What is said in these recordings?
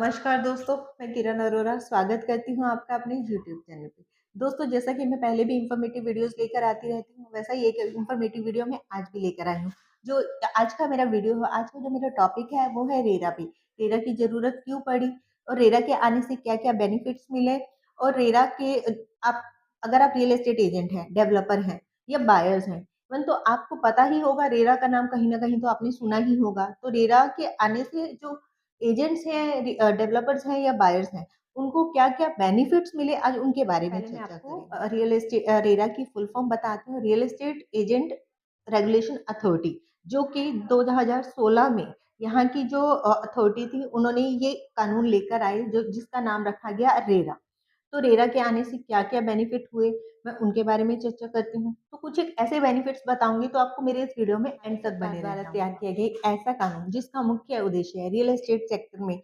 नमस्कार दोस्तों, मैं किरण अरोरा स्वागत करती हूँ आपका अपने यूट्यूब चैनल पे। दोस्तों, जैसा कि मैं पहले भी इन्फॉर्मेटिव वीडियोस लेकर आती रहती हूँ, वैसा ही एक इन्फॉर्मेटिव वीडियो मैं आज भी लेकर आई हूँ। जो आज का मेरा वीडियो है, आज का जो मेरा टॉपिक है वो है रेरा पे। रेरा की ज़रूरत क्यों पड़ी और रेरा के आने से क्या-क्या बेनिफिट्स मिले और रेरा के आप अगर आप रियल एस्टेट एजेंट हैं, डेवलपर हैं या बायर्स हैं, इवन तो आपको पता ही होगा रेरा का नाम कहीं न कहीं तो आपने सुना ही होगा। तो रेरा के आने से जो एजेंट्स हैं, डेवलपर्स हैं या बायर्स हैं, उनको क्या-क्या बेनिफिट्स मिले आज उनके बारे में पहले मैं चर्चा आपको करेंगे। रेरा की फुल फॉर्म बताती हूँ, real estate agent regulation authority, जो कि 2016 में यहाँ की जो अथॉरिटी थी, उन्होंने ये कानून लेकर आए जो जिसका नाम रखा गया रेरा। तो रेरा के आने से क्या-क्या बेनिफिट हुए, मैं उनके बारे में चर्चा करती हूँ। तो कुछ एक ऐसे बेनिफिट्स बताऊँगी तो आपको मेरे इस वीडियो में एंड तक बने रहना होगा। तैयार किया गया एक ऐसा कानून जिसका मुख्य उद्देश्य है रियल एस्टेट सेक्टर में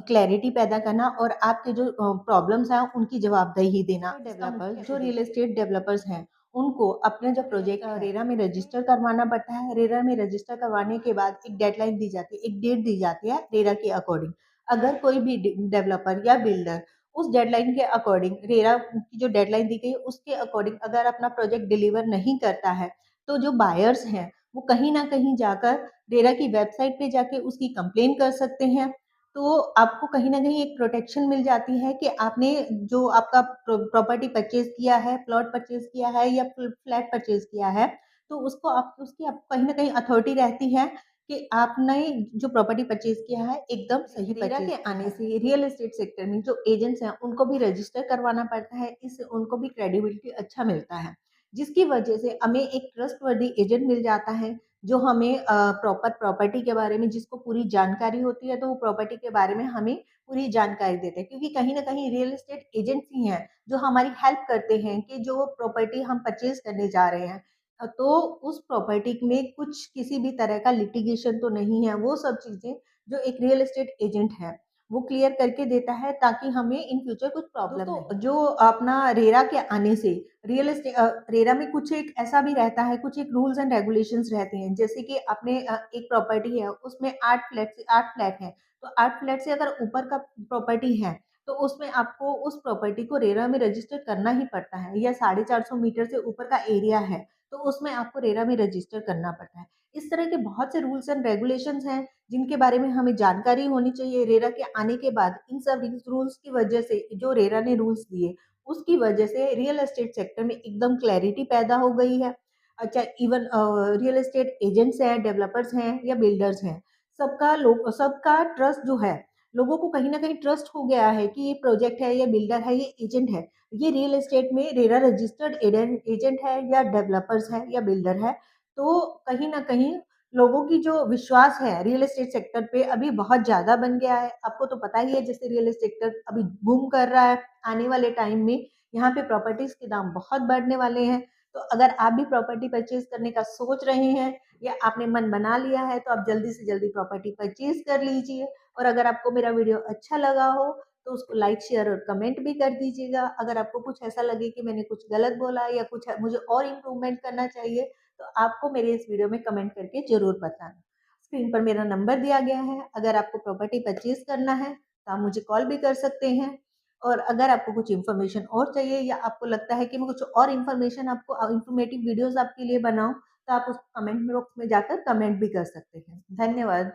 क्लैरिटी पैदा करना और आपके जो प्रॉब्लम्स हैं उनकी जवाबदेही देना। डेवलपर्स जो रियल एस्टेट डेवलपर्स हैं, उनको अपने जो प्रोजेक्ट रेरा में रजिस्टर करवाना पड़ता है। रेरा में रजिस्टर करवाने के बाद एक डेडलाइन दी जाती है, एक डेट दी जाती है रेरा के अकॉर्डिंग। अगर कोई भी डेवलपर या बिल्डर उस डेडलाइन के अकॉर्डिंग रेरा की जो डेडलाइन दी गई है उसके अकॉर्डिंग अगर अपना प्रोजेक्ट डिलीवर नहीं करता है, तो जो बायर्स हैं वो कहीं न कहीं जाकर रेरा की वेबसाइट पे जाके उसकी कंप्लेन कर सकते हैं। तो आपको कहीं न कहीं एक प्रोटेक्शन मिल जाती है कि आपने जो आपका प्रॉपर्टी परचेज़ किया है, प्लॉट परचेज़ किया है या फ्लैट परचेज़ किया है, तो उसको आप उसकी आपको कहीं न कहीं अथॉरिटी रहती है कि आपने जो प्रॉपर्टी परचेज़ किया है एकदम सही रेरा के आने से रियल एस्टेट सेक्टर में जो एजेंट्स हैं उनको भी रजिस्टर करवाना पड़ता है, इससे उनको भी क्रेडिबिलिटी अच्छा मिलता है। जिसकी वजह से हमें एक ट्रस्टवर्दी एजेंट मिल जाता है जो हमें प्रॉपर प्रॉपर्टी के बारे में जिसको पूरी जानकारी होती है, तो वो प्रॉपर्टी के बारे में हमें पूरी जानकारी देते हैं। क्योंकि कहीं न कहीं रियल एस्टेट एजेंट्स ही हैं, जो हमारी हेल्प करते हैं कि जो प्रॉपर्टी हम परचेज़ करने जा रहे हैं तो उस प्रॉपर्टी में कुछ किसी भी तरह का लिटिगेशन तो नहीं है। वो सब चीज़ें जो एक रियल एस्टेट एजेंट है, वो क्लियर करके देता है ताकि हमें इन फ्यूचर कुछ प्रॉब्लम नहीं। जो अपना रेरा के आने से रेरा में कुछ एक ऐसा भी रहता है, कुछ एक रूल्स एंड रेगुलेशंस रहते हैं, जैसे कि आपने एक प्रॉपर्टी है, उसमें 8 फ्लैट हैं, तो 8 फ्लैट से अगर ऊपर का प्रॉपर्टी है, तो उसमें आपको उस प्रॉपर्टी को रेरा में रजिस्टर करना ही पड़ता है या 450 मीटर से ऊपर का एरिया है, तो उसमें आपको रेरा में रजिस्टर करना पड़ता है। इस तरह के बहुत से रूल्स एंड रेगुलेशंस हैं, जिनके बारे में हमें जानकारी होनी चाहिए। रेरा के आने के बाद इन सब रूल्स की वजह से जो रेरा ने रूल्स दिए उसकी वजह से रियल एस्टेट सेक्टर में एकदम क्लैरिटी पैदा हो गई है। अच्छा, इवन रियल एस्टेट एजेंट्स हैं, डेवलपर्स हैं या बिल्डर्स हैं, सबका ट्रस्ट जो है, लोगों को कहीं न कहीं ट्रस्ट हो गया है कि ये प्रोजेक्ट है, ये बिल्डर है, ये एजेंट है, ये रियल एस्टेट में रेरा रजिस्टर्ड एजेंट है या डेवलपर्स है या बिल्डर है। तो कहीं न कहीं लोगों की जो विश्वास है रियल एस्टेट सेक्टर पे अभी बहुत ज़्यादा बन गया है। आपको तो पता ही है जैसे रियल एस्टेट सेक्टर अभी बूम कर रहा है, आने वाले टाइम में यहाँ पे प्रॉपर्टीज़ के दाम बहुत बढ़ने वाले हैं। तो अगर आप भी प्रॉपर्टी परचेज़ करने का सोच रहे हैं या आपने मन बना लिया है, तो आप जल्दी से जल्दी प्रॉपर्टी परचेज़ कर लीजिए। और अगर आपको मेरा वीडियो अच्छा लगा हो, तो उसको लाइक, शेयर और कमेंट भी कर दीजिएगा। अगर आपको कुछ ऐसा लगे कि मैंने कुछ गलत बोला या कुछ मुझे और इम्प्रूवमेंट करना चाहिए, तो आपको मेरे इस वीडियो में कमेंट करके ज़रूर बताना। स्क्रीन पर मेरा नंबर दिया गया है, अगर आपको प्रॉपर्टी परचेज़ करना है, तो आप मुझे कॉल भी कर सकते हैं। और अगर आपको कुछ इन्फॉर्मेशन और चाहिए या आपको लगता है कि मैं कुछ और इन्फॉर्मेशन आपको इन्फॉर्मेटिव वीडियोज़ आपके लिए बनाऊँ, तो आप उस कमेंट बॉक्स में जाकर कमेंट भी कर सकते हैं। धन्यवाद।